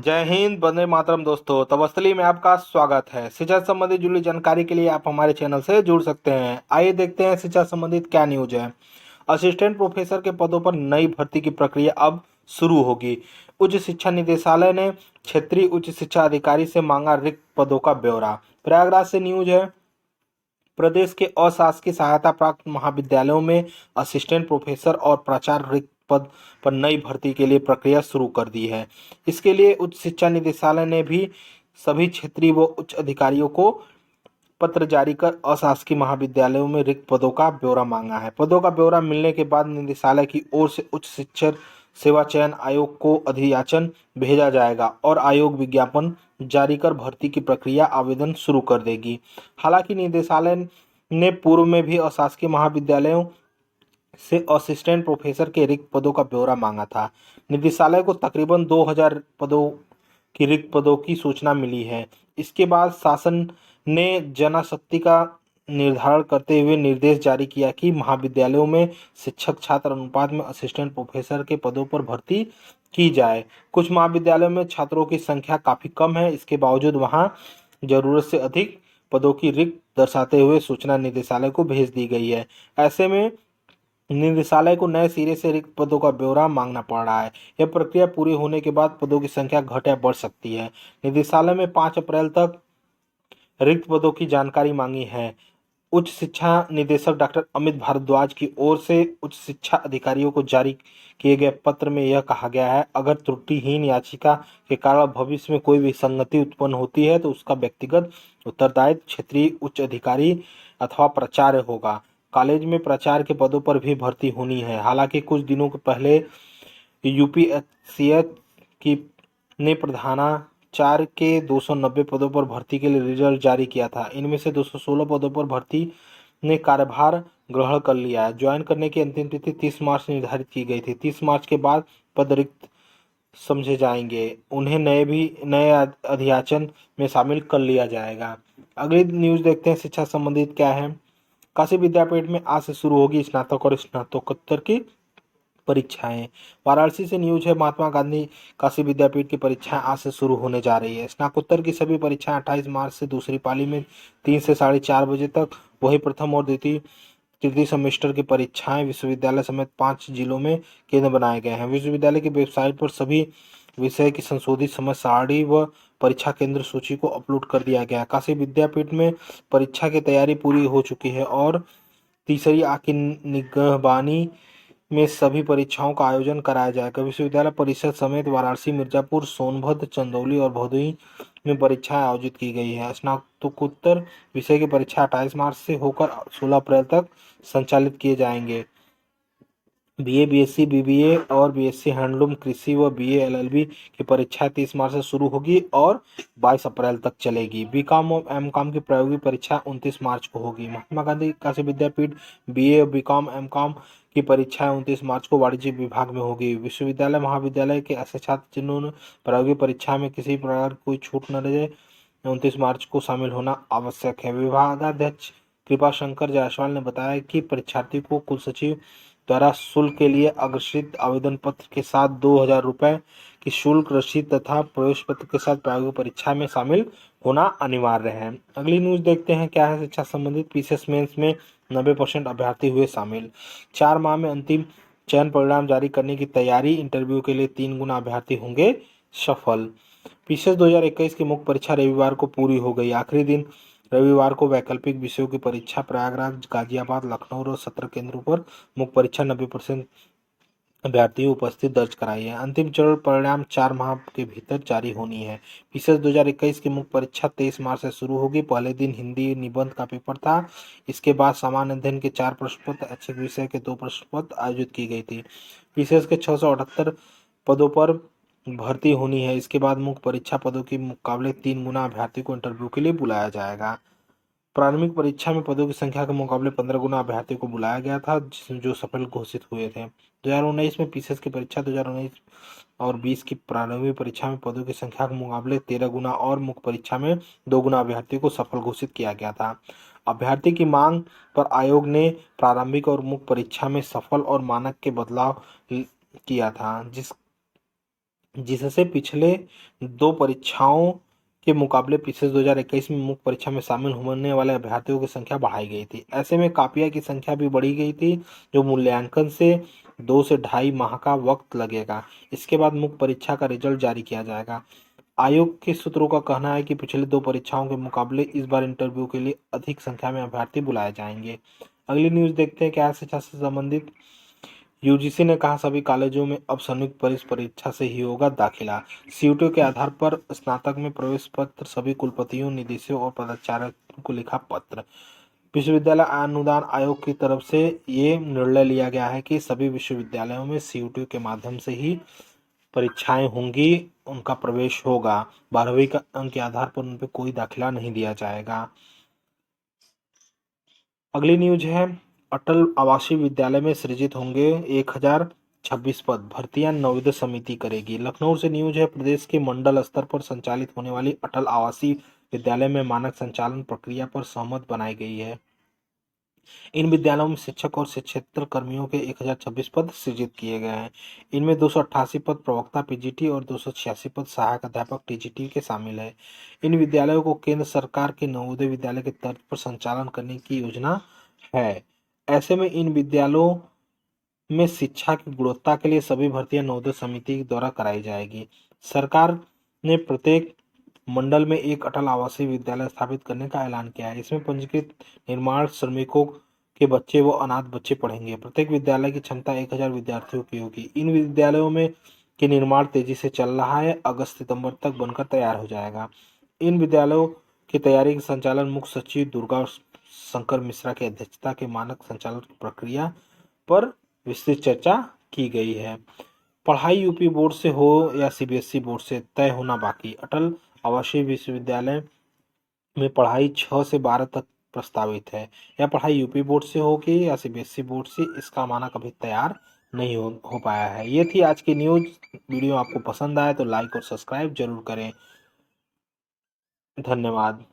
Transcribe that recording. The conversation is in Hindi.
जय हिंद, वंदे मातरम। दोस्तों, तवस्तली में आपका स्वागत है। शिक्षा संबंधित जुड़ी जानकारी के लिए आप हमारे चैनल से जुड़ सकते हैं। आइए देखते हैं शिक्षा संबंधित क्या न्यूज है। असिस्टेंट प्रोफेसर के पदों पर नई भर्ती की प्रक्रिया अब शुरू होगी। उच्च शिक्षा निदेशालय ने क्षेत्रीय उच्च शिक्षा अधिकारी से मांगा रिक्त पदों का ब्यौरा। प्रयागराज से न्यूज है। प्रदेश के अशासकीय सहायता प्राप्त महाविद्यालयों में असिस्टेंट प्रोफेसर और प्राचार्य रिक्त पद पर नई भर्ती के लिए प्रक्रिया शुरू कर दी है। इसके लिए उच्च शिक्षा निदेशालय ने भी सभी क्षेत्रीय व उच्च अधिकारियों को पत्र जारी कर अशासकीय महाविद्यालयों में रिक्त पदों का ब्यौरा मांगा है। पदों का ब्यौरा मिलने के बाद निदेशालय की ओर से उच्च शिक्षा सेवा चयन आयोग को अधियाचन भेजा जाएगा और आयोग विज्ञापन जारी कर भर्ती की प्रक्रिया आवेदन शुरू कर देगी। हालांकि निदेशालय ने पूर्व में भी अशासकीय महाविद्यालयों से असिस्टेंट प्रोफेसर के रिक्त पदों का ब्यौरा मांगा था। निदेशालय को तकरीबन 2000 पदों की रिक्त पदों की सूचना मिली है। इसके बाद शासन ने जनशक्ति का निर्धारण करते हुए निर्देश जारी किया कि महाविद्यालयों में शिक्षक छात्र अनुपात में असिस्टेंट प्रोफेसर के पदों पर भर्ती की जाए। कुछ महाविद्यालयों में छात्रों की संख्या काफ़ी कम है, इसके बावजूद वहां जरूरत से अधिक पदों की रिक्त दर्शाते हुए सूचना निदेशालय को भेज दी गई है। ऐसे में निदेशालय को नए सिरे से रिक्त पदों का ब्यौरा मांगना पड़ रहा है। यह प्रक्रिया पूरी होने के बाद पदों की संख्या घट या बढ़ सकती है। निदेशालय में 5 अप्रैल तक रिक्त पदों की जानकारी मांगी है। उच्च शिक्षा निदेशक डॉक्टर अमित भारद्वाज की ओर से उच्च शिक्षा अधिकारियों को जारी किए गए पत्र में यह कहा गया है, अगर त्रुटिहीन याचिका के कारण भविष्य में कोई विसंगति उत्पन्न होती है तो उसका व्यक्तिगत उत्तरदायित्व क्षेत्रीय उच्च अधिकारी अथवा प्राचार्य होगा। कॉलेज में प्राचार्य के पदों पर भी भर्ती होनी है। हालांकि कुछ दिनों के पहले यूपीएससीएच की ने प्रधानाचार्य के 290 पदों पर भर्ती के लिए रिजल्ट जारी किया था। इनमें से 216 पदों पर भर्ती ने कार्यभार ग्रहण कर लिया है। ज्वाइन करने की अंतिम तिथि 30 मार्च निर्धारित की गई थी। 30 मार्च के बाद पद रिक्त समझे जाएंगे। उन्हें नए अधियाचन में शामिल कर लिया जाएगा। अगली न्यूज देखते हैं शिक्षा संबंधित क्या है। काशी विद्यापीठ में आज से शुरू होगी स्नातक और स्नातकोत्तर की परीक्षाएं। वाराणसी से न्यूज है। महात्मा गांधी काशी विद्यापीठ की परीक्षाएं आज से शुरू होने जा रही है। स्नातकोत्तर की सभी परीक्षाएं 28 मार्च से दूसरी पाली में 3 से 4:30 बजे तक, वही प्रथम और तृतीय सेमेस्टर की परीक्षाएं विश्वविद्यालय समेत 5 जिलों में केंद्र बनाए गए हैं। विश्वविद्यालय की वेबसाइट पर सभी विषय की संशोधित समय सारणी व परीक्षा केंद्र सूची को अपलोड कर दिया गया है। काशी विद्यापीठ में परीक्षा की तैयारी पूरी हो चुकी है और तीसरी आ की निगहबानी में सभी परीक्षाओं का आयोजन कराया जाएगा। विश्वविद्यालय परिषद समेत वाराणसी, मिर्जापुर, सोनभद्र, चंदौली और भदोही में परीक्षाएं आयोजित की गई है। स्नातकोत्तर विषय की परीक्षा 28 मार्च से होकर 16 अप्रैल तक संचालित किए जाएंगे। बीए, बीएससी, बीबीए और बीएससी हैंडलूम, कृषि व बीए एलएलबी की परीक्षा 30 मार्च से शुरू होगी और 22 अप्रैल तक चलेगी। बीकॉम और एमकॉम की प्रायोगिक परीक्षा 29 मार्च को होगी। महात्मा गांधी काशी विद्यापीठ बीए, बीकॉम, एमकॉम की परीक्षाएं 29 मार्च को वाणिज्य विभाग में होगी। विश्वविद्यालय महाविद्यालय के ऐसे छात्र जिन्होंने प्रायोगिक परीक्षा में किसी प्रकार कोई छूट न रहे 29 मार्च को शामिल होना आवश्यक है। विभागाध्यक्ष कृपा शंकर जायसवाल ने बताया कि परीक्षार्थी को कुल सचिव द्वारा शुल्क के लिए अग्रसित आवेदन पत्र के साथ 2000 रुपये की शुल्क रसीद तथा प्रवेश पत्र के साथ प्रायोगिक परीक्षा में शामिल होना अनिवार्य है। अगली न्यूज देखते हैं क्या है शिक्षा संबंधित। पीसीएस मेंस में 90% अभ्यर्थी हुए शामिल। 4 माह में अंतिम चयन परिणाम जारी करने की तैयारी। इंटरव्यू के लिए 3 गुना अभ्यर्थी होंगे सफल। पीसीएस 2021 की मुख्य परीक्षा रविवार को पूरी हो गई। आखिरी दिन रविवार को वैकल्पिक विषयों की परीक्षा प्रयागराज, गाजियाबाद, लखनऊ और 17 केंद्रों पर मुख्य परीक्षा 90% अभ्यर्थी उपस्थित दर्ज कराई है। अंतिम चरण परिणाम 4 माह के भीतर जारी होनी है। पीसीएस 2021 की मुख्य परीक्षा 23 मार्च से शुरू होगी। पहले दिन हिंदी निबंध का पेपर था। इसके बाद सामान्य अध्ययन के 4 प्रश्न पत्र, ऐच्छिक विषय के 2 प्रश्न पत्र आयोजित की गई थी। पीसीएस के 678 पदों पर भर्ती होनी है। इसके बाद मुख्य परीक्षा पदों के मुकाबले 3 गुना अभ्यर्थी को इंटरव्यू के लिए बुलाया जाएगा। प्रारंभिक परीक्षा में पदों की संख्या के मुकाबले 15 गुना अभ्यर्थियों को बुलाया गया था, जो सफल घोषित हुए थे। 2019 में पीसीएस की परीक्षा 2019 और 20 की प्रारंभिक परीक्षा में पदों की संख्या के मुकाबले 13 गुना और मुख्य परीक्षा में 2 गुना अभ्यर्थियों को सफल घोषित किया गया था। अभ्यर्थी की मांग पर आयोग ने प्रारंभिक और मुख्य परीक्षा में सफल और मानक के बदलाव किया था, जिससे पिछले 2 परीक्षाओं के मुकाबले पिछले 2021 में मुख्य परीक्षा में शामिल होने वाले अभ्यर्थियों की संख्या बढ़ाई गई थी। ऐसे में कापिया की संख्या भी बढ़ी गई थी, जो मूल्यांकन से 2 से ढाई माह का वक्त लगेगा। इसके बाद मुख्य परीक्षा का रिजल्ट जारी किया जाएगा। आयोग के सूत्रों का कहना है कि पिछले 2 परीक्षाओं के मुकाबले इस बार इंटरव्यू के लिए अधिक संख्या में अभ्यर्थी बुलाए जाएंगे। अगली न्यूज देखते हैं क्या है शिक्षा से संबंधित। यूजीसी ने कहा सभी कॉलेजों में अब संयुक्त प्रवेश परीक्षा से ही होगा दाखिला। सीईटी के आधार पर स्नातक में प्रवेश पत्र सभी कुलपतियों, निदेशकों और प्राचार्यों को लिखा पत्र। विश्वविद्यालय अनुदान आयोग की तरफ से ये निर्णय लिया गया है कि सभी विश्वविद्यालयों में सीईटी के माध्यम से ही परीक्षाएं होंगी, उनका प्रवेश होगा। 12वीं का अंक के आधार पर उन पर कोई दाखिला नहीं दिया जाएगा। अगली न्यूज है अटल आवासीय विद्यालय में सृजित होंगे 1026 पद, भर्तियां नवोदय समिति करेगी। लखनऊ से न्यूज है प्रदेश के मंडल स्तर पर संचालित होने वाली अटल आवासीय विद्यालय में मानक संचालन प्रक्रिया पर सहमत बनाई गई है। इन विद्यालयों में शिक्षक और शिक्षेतर कर्मियों के 1026 पद सृजित किए गए हैं। इनमें 288 पद प्रवक्ता पीजीटी और 286 पद सहायक अध्यापक टीजीटी के शामिल है। इन विद्यालयों को केंद्र सरकार के नवोदय विद्यालय के तर्ज पर संचालन करने की योजना है। ऐसे में इन विद्यालयों में शिक्षा की गुणवत्ता के लिए सभी भर्तियां नवोदय समिति के द्वारा कराई जाएगी। सरकार ने प्रत्येक मंडल में एक अटल आवासीय विद्यालय स्थापित करने का ऐलान किया है। इसमें पंजीकृत निर्माण श्रमिकों के बच्चे व अनाथ बच्चे पढ़ेंगे। प्रत्येक विद्यालय की क्षमता 1000 विद्यार्थियों की होगी। इन विद्यालयों में के निर्माण तेजी से चल रहा है, अगस्त सितंबर तक बनकर तैयार हो जाएगा। इन विद्यालयों की तैयारी का संचालन मुख्य सचिव दुर्गा शंकर मिश्रा की अध्यक्षता के मानक संचालन प्रक्रिया पर विस्तृत चर्चा की गई है। पढ़ाई यूपी बोर्ड से हो या सीबीएसई बोर्ड से तय होना बाकी। अटल आवासीय विश्वविद्यालय में पढ़ाई 6 से 12 तक प्रस्तावित है। यह पढ़ाई यूपी बोर्ड से होगी या सीबीएसई बोर्ड से, इसका मानक अभी तैयार नहीं हो पाया है। ये थी आज की न्यूज। वीडियो आपको पसंद आए तो लाइक और सब्सक्राइब जरूर करें। धन्यवाद।